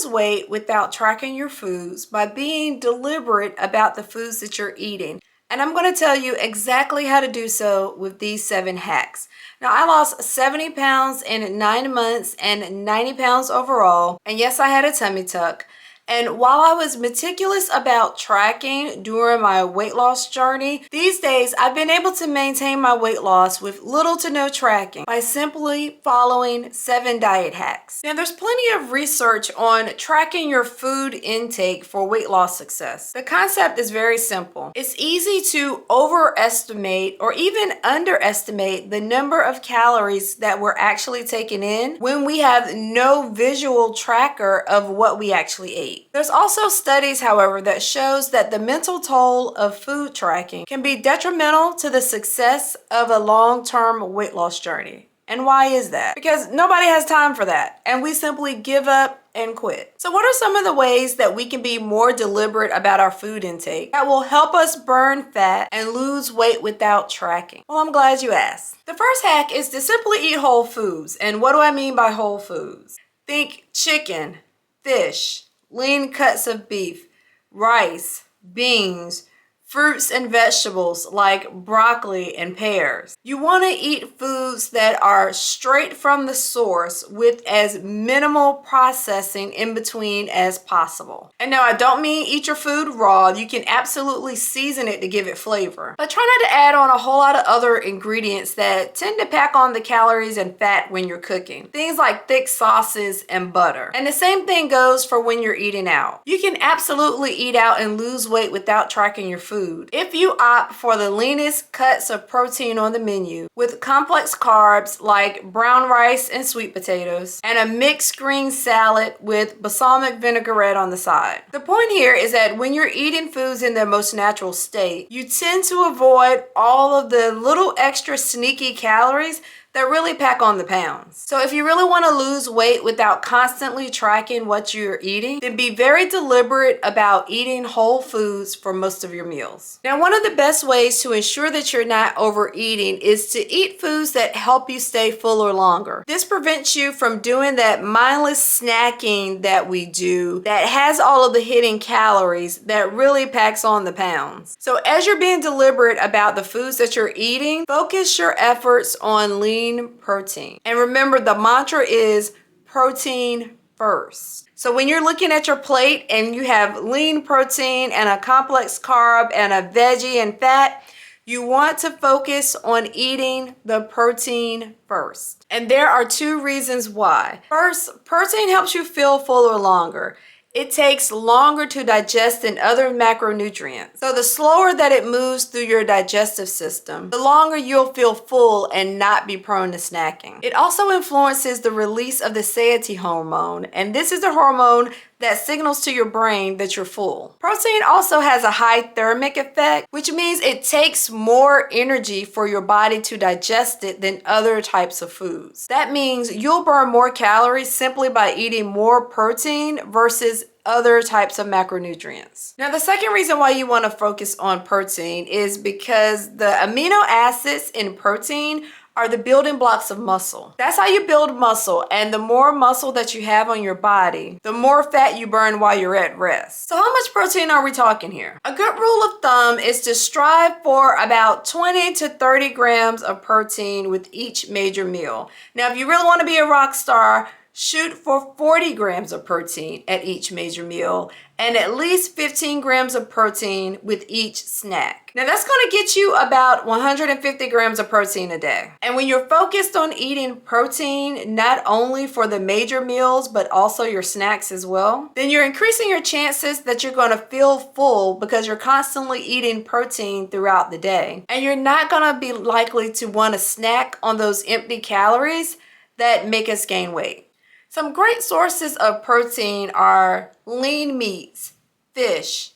lose weight without tracking your foods by being deliberate about the foods that you're eating. And I'm going to tell you exactly how to do so with these 7 hacks. Now, I lost 70 pounds in 9 months and 90 pounds overall. And yes, I had a tummy tuck. And while I was meticulous about tracking during my weight loss journey, these days I've been able to maintain my weight loss with little to no tracking by simply following 7 diet hacks. Now, there's plenty of research on tracking your food intake for weight loss success. The concept is very simple. It's easy to overestimate or even underestimate the number of calories that we're actually taking in when we have no visual tracker of what we actually ate. There's also studies, however, that shows that the mental toll of food tracking can be detrimental to the success of a long-term weight loss journey. And why is that? Because nobody has time for that, and we simply give up and quit. So what are some of the ways that we can be more deliberate about our food intake that will help us burn fat and lose weight without tracking? Well, I'm glad you asked. The first hack is to simply eat whole foods. And what do I mean by whole foods? Think chicken, fish, lean cuts of beef, rice, beans, fruits and vegetables like broccoli and pears. You want to eat foods that are straight from the source with as minimal processing in between as possible. And now I don't mean eat your food raw. You can absolutely season it to give it flavor. But try not to add on a whole lot of other ingredients that tend to pack on the calories and fat when you're cooking. Things like thick sauces and butter. And the same thing goes for when you're eating out. You can absolutely eat out and lose weight without tracking your food if you opt for the leanest cuts of protein on the menu with complex carbs like brown rice and sweet potatoes and a mixed green salad with balsamic vinaigrette on the side. The point here is that when you're eating foods in their most natural state, you tend to avoid all of the little extra sneaky calories that really pack on the pounds. So if you really want to lose weight without constantly tracking what you're eating, then be very deliberate about eating whole foods for most of your meals. Now, one of the best ways to ensure that you're not overeating is to eat foods that help you stay fuller longer. This prevents you from doing that mindless snacking that we do that has all of the hidden calories that really packs on the pounds. So as you're being deliberate about the foods that you're eating, focus your efforts on lean protein. And remember, the mantra is protein first. So when you're looking at your plate and you have lean protein and a complex carb and a veggie and fat, you want to focus on eating the protein first. And there are 2 reasons why. First, protein helps you feel fuller longer. It takes longer to digest than other macronutrients. So the slower that it moves through your digestive system, the longer you'll feel full and not be prone to snacking. It also influences the release of the satiety hormone, and this is the hormone that signals to your brain that you're full. Protein also has a high thermic effect, which means it takes more energy for your body to digest it than other types of foods. That means you'll burn more calories simply by eating more protein versus other types of macronutrients. Now, the second reason why you want to focus on protein is because the amino acids in protein are the building blocks of muscle. That's how you build muscle, and the more muscle that you have on your body, the more fat you burn while you're at rest. So how much protein are we talking here? A good rule of thumb is to strive for about 20 to 30 grams of protein with each major meal. Now, if you really want to be a rock star, shoot for 40 grams of protein at each major meal and at least 15 grams of protein with each snack. Now that's going to get you about 150 grams of protein a day. And when you're focused on eating protein, not only for the major meals, but also your snacks as well, then you're increasing your chances that you're going to feel full because you're constantly eating protein throughout the day. And you're not going to be likely to want to snack on those empty calories that make us gain weight. Some great sources of protein are lean meats, fish,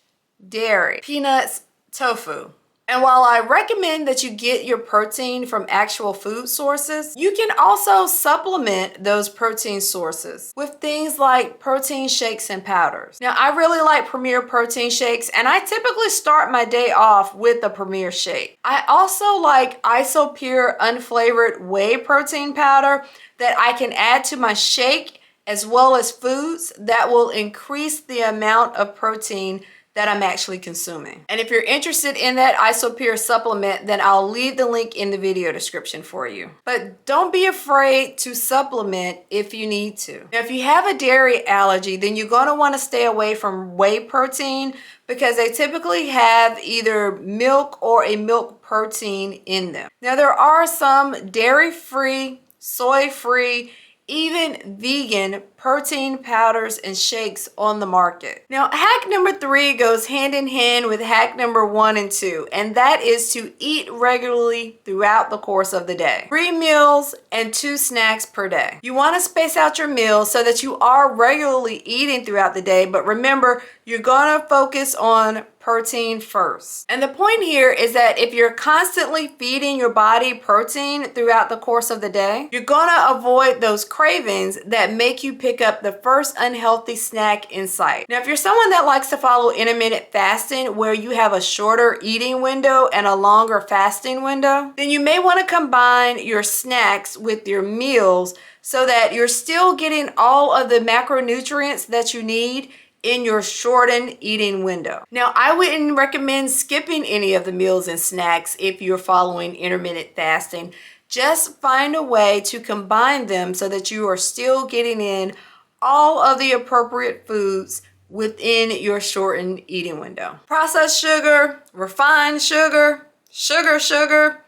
dairy, peanuts, tofu. And while I recommend that you get your protein from actual food sources, you can also supplement those protein sources with things like protein shakes and powders. Now, I really like Premier protein shakes, and I typically start my day off with a Premier shake. I also like Isopure unflavored whey protein powder that I can add to my shake as well as foods that will increase the amount of protein that I'm actually consuming. And if you're interested in that Isopure supplement, then I'll leave the link in the video description for you. But don't be afraid to supplement if you need to. Now, if you have a dairy allergy, then you're going to want to stay away from whey protein because they typically have either milk or a milk protein in them. Now, there are some dairy-free, soy-free, even vegan protein powders and shakes on the market. Now, hack number 3 goes hand in hand with hack number 1 and 2, and that is to eat regularly throughout the course of the day. 3 meals and 2 snacks per day. You want to space out your meals so that you are regularly eating throughout the day, but remember, you're going to focus on protein first. And the point here is that if you're constantly feeding your body protein throughout the course of the day, you're going to avoid those cravings that make you pick up the first unhealthy snack in sight. Now, if you're someone that likes to follow intermittent fasting where you have a shorter eating window and a longer fasting window, then you may want to combine your snacks with your meals so that you're still getting all of the macronutrients that you need in your shortened eating window. Now, I wouldn't recommend skipping any of the meals and snacks if you're following intermittent fasting. Just find a way to combine them so that you are still getting in all of the appropriate foods within your shortened eating window. Processed sugar, refined sugar, sugar,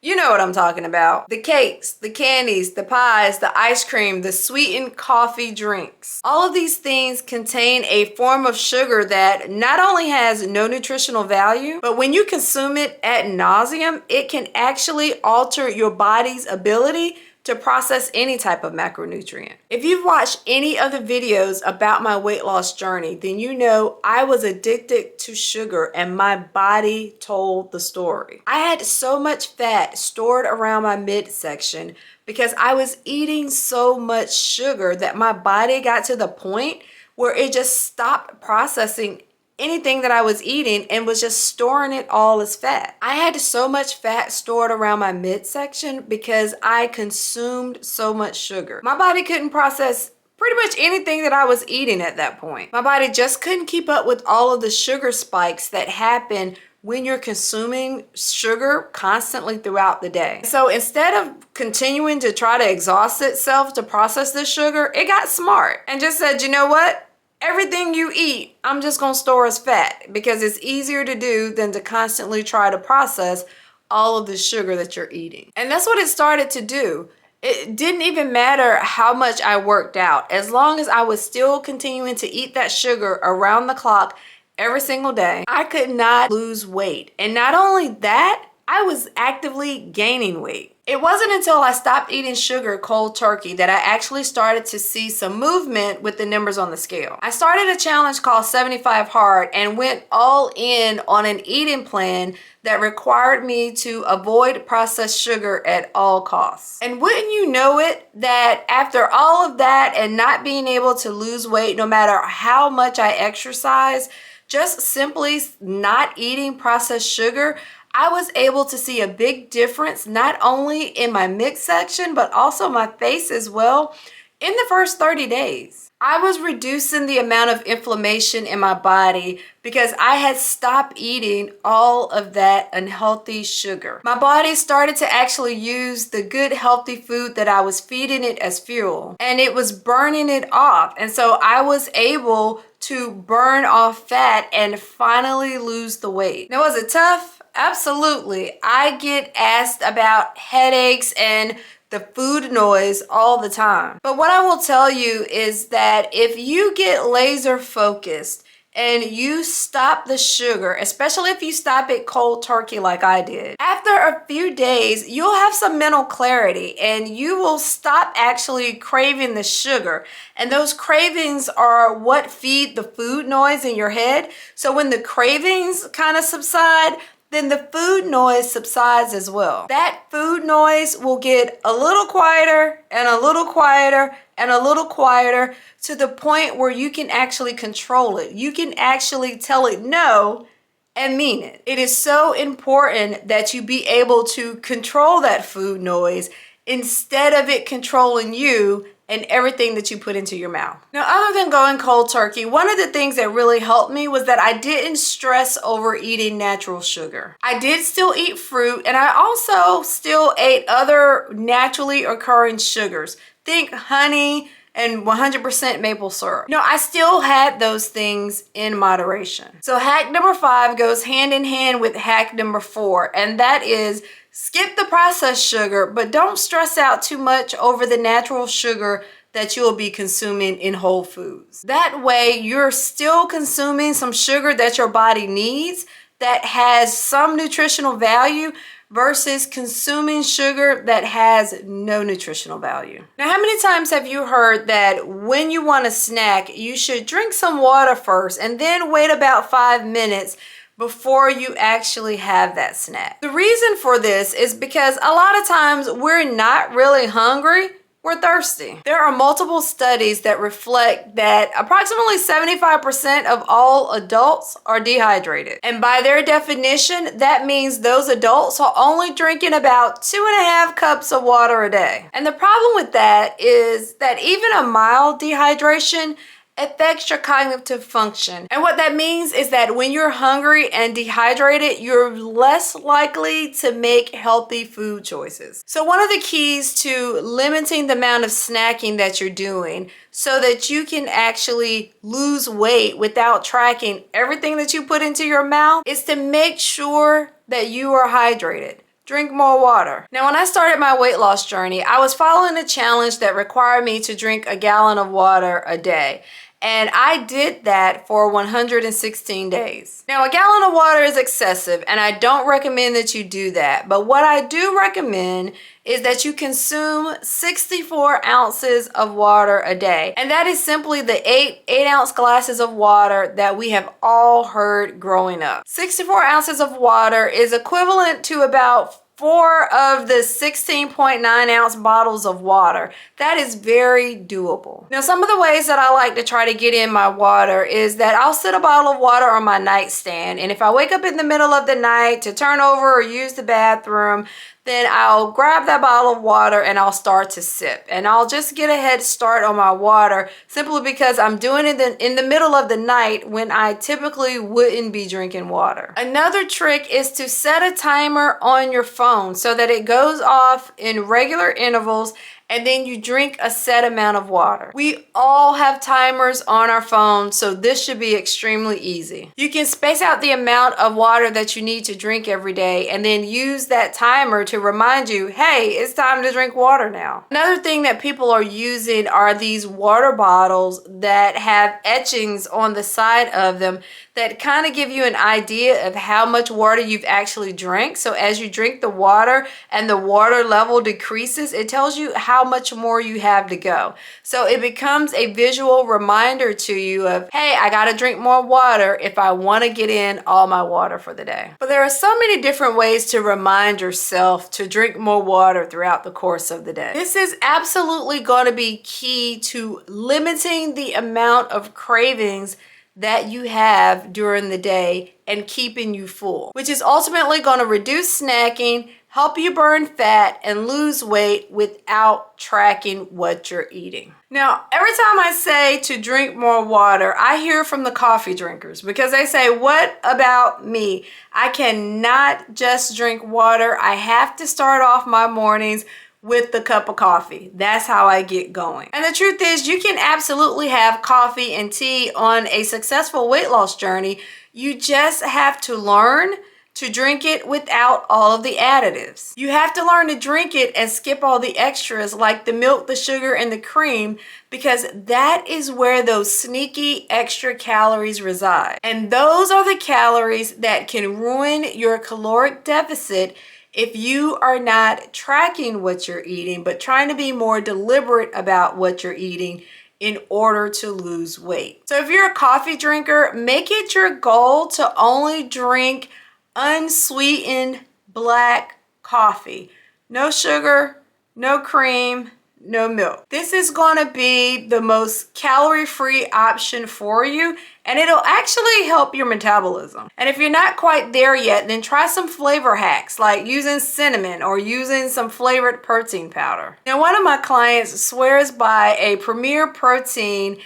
you know what I'm talking about. The cakes, the candies, the pies, the ice cream, the sweetened coffee drinks. All of these things contain a form of sugar that not only has no nutritional value, but when you consume it ad nauseum, it can actually alter your body's ability to process any type of macronutrient. If you've watched any of the videos about my weight loss journey, then you know I was addicted to sugar and my body told the story. I had so much fat stored around my midsection because I was eating so much sugar that my body got to the point where it just stopped processing anything that I was eating and was just storing it all as fat. I had so much fat stored around my midsection because I consumed so much sugar. My body couldn't process pretty much anything that I was eating at that point. My body just couldn't keep up with all of the sugar spikes that happen when you're consuming sugar constantly throughout the day. So instead of continuing to try to exhaust itself to process this sugar, it got smart and just said, you know what? Everything you eat, I'm just gonna store as fat because it's easier to do than to constantly try to process all of the sugar that you're eating. And that's what it started to do. It didn't even matter how much I worked out. As long as I was still continuing to eat that sugar around the clock every single day, I could not lose weight. And not only that, I was actively gaining weight. It wasn't until I stopped eating sugar cold turkey that I actually started to see some movement with the numbers on the scale. I started a challenge called 75 Hard and went all in on an eating plan that required me to avoid processed sugar at all costs. And wouldn't you know it, that after all of that and not being able to lose weight no matter how much I exercise, just simply not eating processed sugar, I was able to see a big difference not only in my midsection but also my face as well in the first 30 days. I was reducing the amount of inflammation in my body because I had stopped eating all of that unhealthy sugar. My body started to actually use the good healthy food that I was feeding it as fuel, and it was burning it off. And so I was able to burn off fat and finally lose the weight. Now, was it tough? Absolutely. I get asked about headaches and the food noise all the time. But what I will tell you is that if you get laser focused and you stop the sugar, especially if you stop it cold turkey like I did, after a few days, you'll have some mental clarity and you will stop actually craving the sugar. And those cravings are what feed the food noise in your head. So when the cravings kind of subside, then the food noise subsides as well. That food noise will get a little quieter and a little quieter and a little quieter to the point where you can actually control it. You can actually tell it no and mean it. It is so important that you be able to control that food noise instead of it controlling you and everything that you put into your mouth. Now, other than going cold turkey, one of the things that really helped me was that I didn't stress over eating natural sugar. I did still eat fruit, and I also still ate other naturally occurring sugars. Think honey and 100% maple syrup. No, I still had those things in moderation. So hack number 5 goes hand in hand with hack number 4, and that is skip the processed sugar, but don't stress out too much over the natural sugar that you'll be consuming in whole foods. That way, you're still consuming some sugar that your body needs that has some nutritional value versus consuming sugar that has no nutritional value. Now, how many times have you heard that when you want a snack, you should drink some water first and then wait about 5 minutes before you actually have that snack? The reason for this is because a lot of times we're not really hungry, we're thirsty. There are multiple studies that reflect that approximately 75% of all adults are dehydrated. And by their definition, that means those adults are only drinking about 2.5 cups of water a day. And the problem with that is that even a mild dehydration affects your cognitive function. And what that means is that when you're hungry and dehydrated, you're less likely to make healthy food choices. So one of the keys to limiting the amount of snacking that you're doing so that you can actually lose weight without tracking everything that you put into your mouth is to make sure that you are hydrated. Drink more water. Now, when I started my weight loss journey, I was following a challenge that required me to drink a gallon of water a day. And I did that for 116 days. Now, a gallon of water is excessive, and I don't recommend that you do that. But what I do recommend is that you consume 64 ounces of water a day. And that is simply the 8-ounce glasses of water that we have all heard growing up. 64 ounces of water is equivalent to about 4 of the 16.9-ounce bottles of water. That is very doable. Now, some of the ways that I like to try to get in my water is that I'll set a bottle of water on my nightstand, and if I wake up in the middle of the night to turn over or use the bathroom, then I'll grab that bottle of water and I'll start to sip. And I'll just get a head start on my water simply because I'm doing it in the middle of the night when I typically wouldn't be drinking water. Another trick is to set a timer on your phone so that it goes off in regular intervals and then you drink a set amount of water. We all have timers on our phones, so this should be extremely easy. You can space out the amount of water that you need to drink every day and then use that timer to remind you, hey, it's time to drink water now. Another thing that people are using are these water bottles that have etchings on the side of them that kind of give you an idea of how much water you've actually drank. So as you drink the water and the water level decreases, it tells you how much more you have to go. So it becomes a visual reminder to you of, hey, I gotta drink more water if I wanna get in all my water for the day. But there are so many different ways to remind yourself to drink more water throughout the course of the day. This is absolutely gonna be key to limiting the amount of cravings that you have during the day and keeping you full, which is ultimately going to reduce snacking, help you burn fat, and lose weight without tracking what you're eating. Now, every time I say to drink more water, I hear from the coffee drinkers because they say, what about me? I cannot just drink water. I have to start off my mornings with the cup of coffee. That's how I get going. And the truth is, you can absolutely have coffee and tea on a successful weight loss journey. You just have to learn to drink it without all of the additives. You have to learn to drink it and skip all the extras like the milk, the sugar, and the cream, because that is where those sneaky extra calories reside. And those are the calories that can ruin your caloric deficit if you are not tracking what you're eating, but trying to be more deliberate about what you're eating in order to lose weight. So if you're a coffee drinker, make it your goal to only drink unsweetened black coffee. No sugar, no cream, no milk. This is going to be the most calorie-free option for you, and it'll actually help your metabolism. And if you're not quite there yet, then try some flavor hacks like using cinnamon or using some flavored protein powder. Now, one of my clients swears by a Premier Protein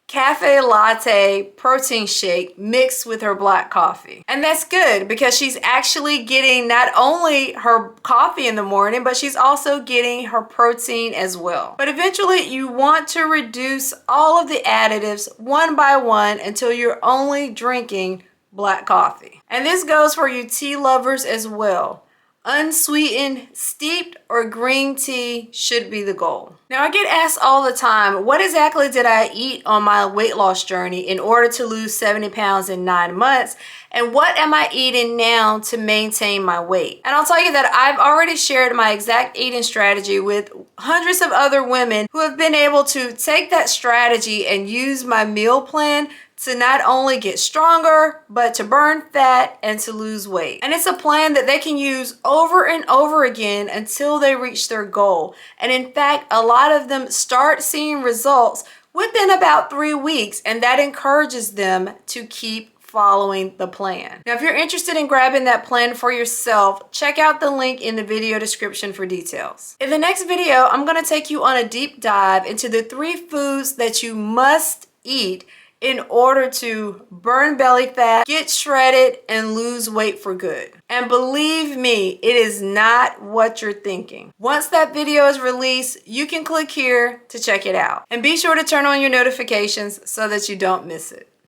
cafe latte protein shake mixed with her black coffee. And that's good because she's actually getting not only her coffee in the morning, but she's also getting her protein as well. But eventually you want to reduce all of the additives one by one until you're only drinking black coffee. And this goes for you tea lovers as well. Unsweetened, steeped, or green tea should be the goal. Now, I get asked all the time, what exactly did I eat on my weight loss journey in order to lose 70 pounds in 9 months? And what am I eating now to maintain my weight? And I'll tell you that I've already shared my exact eating strategy with hundreds of other women who have been able to take that strategy and use my meal plan to not only get stronger, but to burn fat and to lose weight. And it's a plan that they can use over and over again until they reach their goal. And in fact, a lot of them start seeing results within about 3 weeks, and that encourages them to keep following the plan. Now, if you're interested in grabbing that plan for yourself, check out the link in the video description for details. In the next video, I'm gonna take you on a deep dive into the 3 foods that you must eat in order to burn belly fat, get shredded, and lose weight for good. And believe me, it is not what you're thinking. Once that video is released, you can click here to check it out. And be sure to turn on your notifications so that you don't miss it.